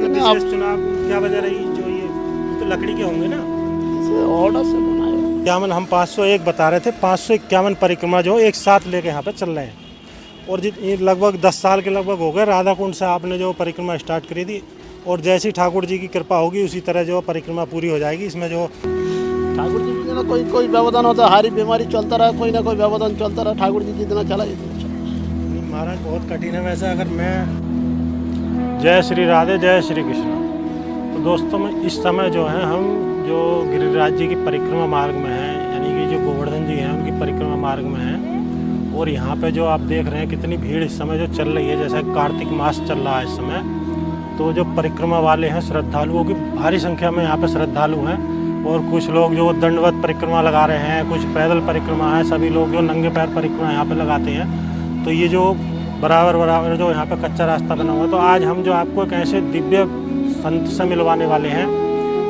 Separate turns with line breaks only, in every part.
में विशेष चुनाव क्या वजह रही? जो ये तो लकड़ी के होंगे ना,
ऑर्डर से बनाए।
51 हम 501 बता रहे थे, 551 परिक्रमा जो एक साथ लेके यहाँ पे चल रहे हैं। और ये लगभग 10 साल के लगभग हो गए राधा कुंड से आपने जो परिक्रमा स्टार्ट करी थी, और जैसी ठाकुर जी की कृपा होगी उसी तरह जो परिक्रमा पूरी हो जाएगी। इसमें जो
ठाकुर जी की ना कोई व्यवधान होता है, हारी बीमारी चलता रहा, कोई ना कोई व्यवधान चलता रहा, ठाकुर जी जितना चला इतना चला।
महाराज बहुत कठिन है वैसे। अगर मैं जय श्री राधे जय श्री कृष्ण। तो दोस्तों में इस समय जो है हम जो गिरिराज जी की परिक्रमा मार्ग में हैं, यानी कि जो गोवर्धन जी हैं उनकी परिक्रमा मार्ग में हैं। और यहाँ पे जो आप देख रहे हैं कितनी भीड़ इस समय जो चल रही है, जैसे कार्तिक मास चल रहा है इस समय, तो जो परिक्रमा वाले हैं श्रद्धालुओं की भारी संख्या में यहाँ पे श्रद्धालु हैं। और कुछ लोग जो दंडवत परिक्रमा लगा रहे हैं, कुछ पैदल परिक्रमा है, सभी लोग जो नंगे पैर परिक्रमा यहाँ पे लगाते हैं। तो ये जो बराबर जो यहाँ पे कच्चा रास्ता बना हुआ है, तो आज हम जो आपको एक ऐसे दिव्य संत से मिलवाने वाले हैं।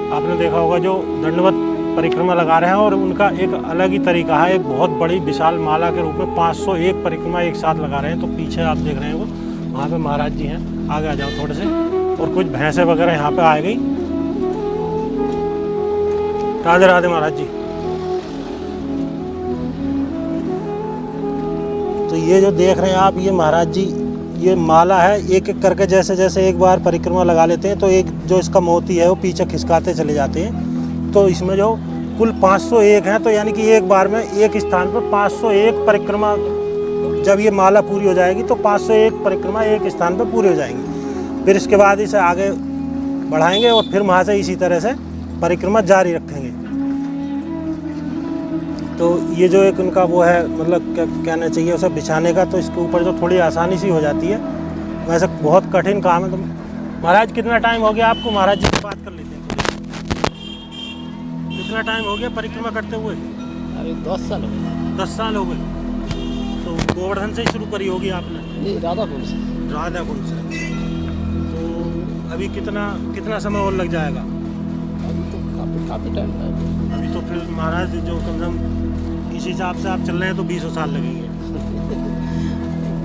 आपने देखा होगा जो दंडवत परिक्रमा लगा रहे हैं, और उनका एक अलग ही तरीका है। एक बहुत बड़ी विशाल माला के रूप में 501 परिक्रमा एक साथ लगा रहे हैं। तो पीछे आप देख रहे हैं वो वहाँ पे महाराज जी हैं, आगे आ जाओ थोड़े से। और कुछ भैंसें वगैरह यहाँ पे आ गई। राधे राधे महाराज जी। तो ये जो देख रहे हैं आप, ये महाराज जी ये माला है, एक एक करके जैसे जैसे एक बार परिक्रमा लगा लेते हैं तो एक जो इसका मोती है वो पीछे खिसकाते चले जाते हैं। तो इसमें जो कुल 501 हैं, तो यानी कि एक बार में एक स्थान पर 501 परिक्रमा, जब ये माला पूरी हो जाएगी तो 501 परिक्रमा एक स्थान पर पूरी हो जाएंगी। फिर इसके बाद इसे आगे बढ़ाएंगे और फिर वहाँ से इसी तरह से परिक्रमा जारी रखेंगे। तो ये जो एक उनका वो है, मतलब क्या कहना चाहिए उसे, बिछाने का, तो इसके ऊपर जो थोड़ी आसानी सी हो जाती है। वैसे बहुत कठिन काम है। तो महाराज कितना टाइम हो गया आपको? महाराज जी से बात कर लेते हैं। कितना टाइम हो गया परिक्रमा करते हुए?
अरे 10 साल हो गए।
10 साल हो गए। तो गोवर्धन से ही शुरू करी होगी आपने?
नहीं, राधा कुंड से।
राधा कुंड से। तो अभी कितना समय और लग जाएगा?
अभी तो काफ़ी टाइम लगेगा।
अभी तो फिर महाराज जो कम से कम इस हिसाब से आप चल रहे हैं तो 20 साल लगेंगे।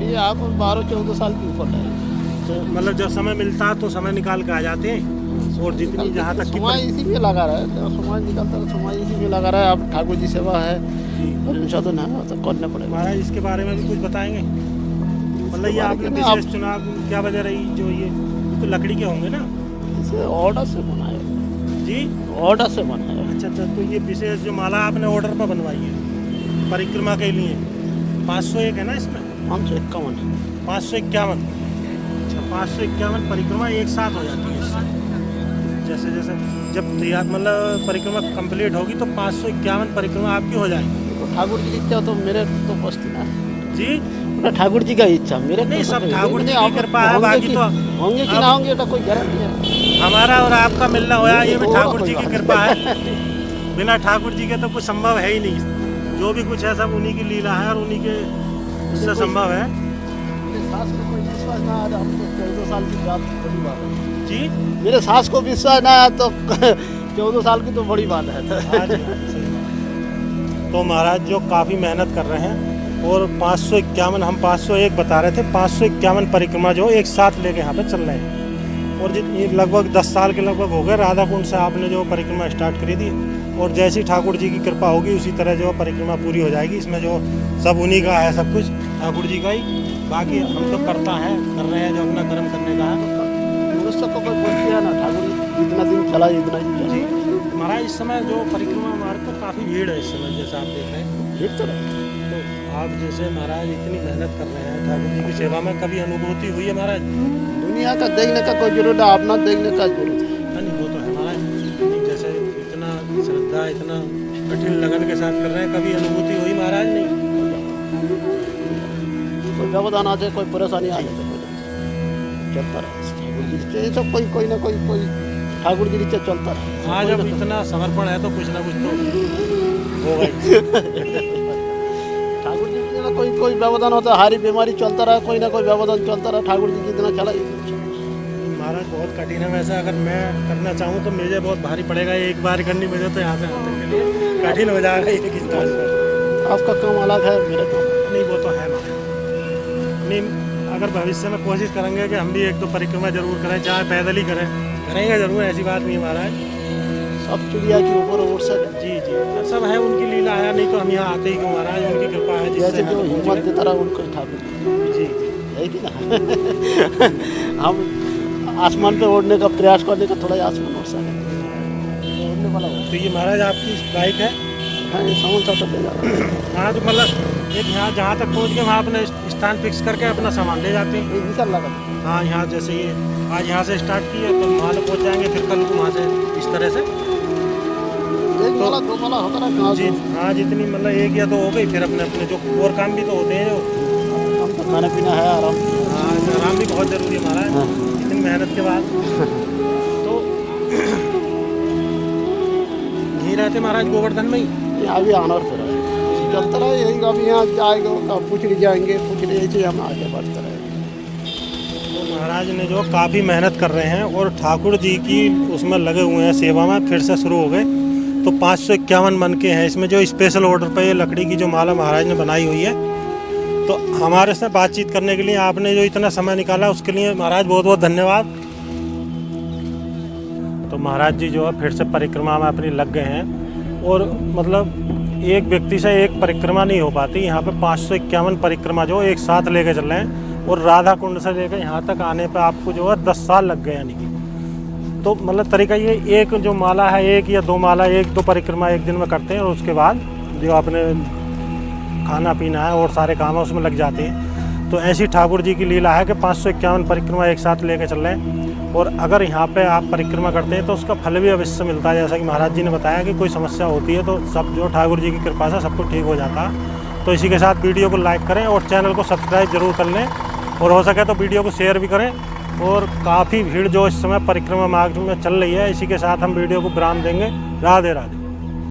ये आप 12-14 साल के ऊपर है।
तो मतलब जब समय मिलता है तो समय निकाल के आ जाते हैं। और जितनी जहाँ तक
समय इसी में लगा रहा है, समय निकलता है, समय इसी में लगा रहा है। अब ठाकुर जी सेवा है और संशोधन है तो करना पड़ेगा।
महाराज इसके बारे में भी कुछ बताएंगे? मतलब ये आपने विशेष चुनाव क्या वजह रही? जो ये तो लकड़ी के होंगे ना,
इसे ऑर्डर से बनाए
जी?
ऑर्डर से बनाए।
अच्छा। तो ये विशेष जो माला आपने ऑर्डर पर बनवाई है परिक्रमा के लिए, 501 है ना इसमें?
551।
551। अच्छा, 551 परिक्रमा एक साथ हो जाती है इससे। जैसे जैसे जब तैयार मतलब परिक्रमा कंप्लीट होगी तो 551 परिक्रमा आपकी हो जाएगी।
तो ठाकुर जी की इच्छा तो मेरे तो बस्ती ना
जी?
ठाकुर जी का इच्छा, मेरे
नहीं, सब ठाकुर जी
की
की कृपा है। बाकी तो
होंगे कि ना होंगे तो कोई गारंटी है।
हमारा और आपका मिलना होया, ये भी ठाकुर जी की कृपा है। बिना ठाकुर जी के तो कुछ संभव है ही नहीं। जो भी कुछ है सब उन्हीं की लीला है और उन्हीं के उससे संभव है।
सास को कोई विश्वास ना आया, हम तो 14 साल की बात बड़ी बात है
जी।
मेरे सास को विश्वास ना आया तो 14 साल की तो बड़ी बात है।
तो महाराज जो काफ़ी मेहनत कर रहे हैं, और 551 हम 501 बता रहे थे, 551 परिक्रमा जो एक साथ लेके यहाँ पे चल रहे हैं। और ये लगभग 10 साल के लगभग हो गए राधा कुंड से आपने जो परिक्रमा स्टार्ट करी थी। और जैसी ठाकुर जी की कृपा होगी उसी तरह जो परिक्रमा पूरी हो जाएगी। इसमें जो सब उन्हीं का है, सब कुछ ठाकुर जी का ही। बाकी हम तो कर रहे हैं जो अपना कर्म करने का है।
मनुष्य को कोई बोलते हैं ना, ठाकुर जी जितना दिन चला इतना ही चला।
जी महाराज इस समय जो परिक्रमा मार्ग पर काफ़ी भीड़ है इस समय, जैसा आप देख रहे हैं।
भीड़ तो रहती है।
तो आप जैसे महाराज इतनी मेहनत कर रहे हैं ठाकुर जी की सेवा में, कभी अनुभूति हुई है महाराज?
दुनिया का देखने का कोई जरूरत है, अपना देखने का जरूरत है।
नहीं, वो तो है महाराज। नहीं, जैसे इतना श्रद्धा, इतना कठिन लगन के साथ कर रहे हैं, कभी अनुभूति हुई महाराज? नहीं।
कोई व्यवधान आ जाए, कोई परेशानी आ जाए तो चलता रहे ठाकुर जी से। सब कोई ना कोई ठाकुर जी से चलता रहे।
आज अब इतना समर्पण है तो कुछ ना कुछ तो होगा ही।
ठाकुर जी के ना कोई व्यवधान होता है, हारी बीमारी चलता रहा, कोई ना कोई व्यवधान चलता रहा, ठाकुर जी जितना चला इतना चला।
महाराज बहुत कठिन है वैसे। अगर मैं करना चाहूँ तो मुझे बहुत भारी पड़ेगा। एक बार करनी मुझे तो यहाँ से आने के लिए कठिन हो जाएगा एक स्थान पर।
आपका काम अलग है, मेरा काम
नहीं, वो तो है महाराज। नहीं, अगर भविष्य में कोशिश करेंगे कि हम भी एक तो परिक्रमा जरूर करें, चाहे पैदल ही करें, करेंगे जरूर, ऐसी बात नहीं महाराज।
सब चिड़िया के ऊपर उड़ सके।
जी जी, सब है उनकी लीला है, नहीं तो हम यहाँ आते ही क्यों महाराज, उनकी कृपा है जिससे
जैसे
हम
जो
पहुँच
हिम्मत
गए।
देता रहा उनको ठाकुर
जी
है कि ना। हम आसमान पे उड़ने का प्रयास करने का थोड़ा आसमान उड़ सके, उड़ने वाला हो।
तो ये महाराज आपकी बाइक है?
हाँ, ये सामान सब ले जा रहा है।
हाँ, तो मतलब एक यहाँ जहाँ तक पहुँच गए वहाँ अपने स्थान फिक्स करके अपना सामान ले जाते हैं।
ये निकल लगा।
हाँ, यहाँ जैसे ये आज यहाँ से स्टार्ट किए तो वहाँ तक पहुँच जाएंगे, फिर कल को वहाँ से इस तरह से।
एक माला दो माला होता ना कहाँ
जी हाँ, जितनी मतलब एक या दो हो गई, फिर अपने अपने जो और काम भी तो होते हैं जो।
हम तो खाना पीना है आराम।
हाँ, आराम भी बहुत ज़रूरी है महाराज,
हाँ।
इतनी मेहनत के बाद। तो यहीं रहते महाराज गोवर्धन में ही?
यहाँ भी आना पड़ रहा है, चलता रहा यही। अभी यहाँ जाएगा पूछ ले जाएंगे, पूछ ले ऐसे हम आगे बढ़ते रहे।
तो महाराज ने जो काफ़ी मेहनत कर रहे हैं और ठाकुर जी की उसमें लगे हुए हैं सेवा में, फिर से शुरू हो गए। तो 551 मन के हैं इसमें, जो स्पेशल ऑर्डर पे ये लकड़ी की जो माला महाराज ने बनाई हुई है। तो हमारे से बातचीत करने के लिए आपने जो इतना समय निकाला उसके लिए महाराज बहुत बहुत धन्यवाद। तो महाराज जी जो है फिर से परिक्रमा में अपनी लग गए हैं, और मतलब एक व्यक्ति से एक परिक्रमा नहीं हो पाती, यहाँ पे 551 परिक्रमा जो एक साथ लेके चल रहे हैं। और राधा कुंड से लेकर यहाँ तक आने पे आपको जो है 10 साल लग गए यानी कि। तो मतलब तरीका ये, एक जो माला है, एक या दो माला, एक दो परिक्रमा एक दिन में करते हैं, और उसके बाद जो अपने खाना पीना है और सारे काम है उसमें लग जाते हैं। तो ऐसी ठाकुर जी की लीला है कि 551 परिक्रमा एक साथ लेकर चल रहे हैं। और अगर यहाँ पे आप परिक्रमा करते हैं तो उसका फल भी अवश्य मिलता है। जैसा कि महाराज जी ने बताया कि कोई समस्या होती है तो सब जो ठाकुर जी की कृपा से सबको ठीक हो जाता है। तो इसी के साथ वीडियो को लाइक करें और चैनल को सब्सक्राइब जरूर कर लें, और हो सके तो वीडियो को शेयर भी करें। और काफ़ी भीड़ जो इस समय परिक्रमा मार्ग में चल रही है, इसी के साथ हम वीडियो को विराम देंगे। राधे राधे।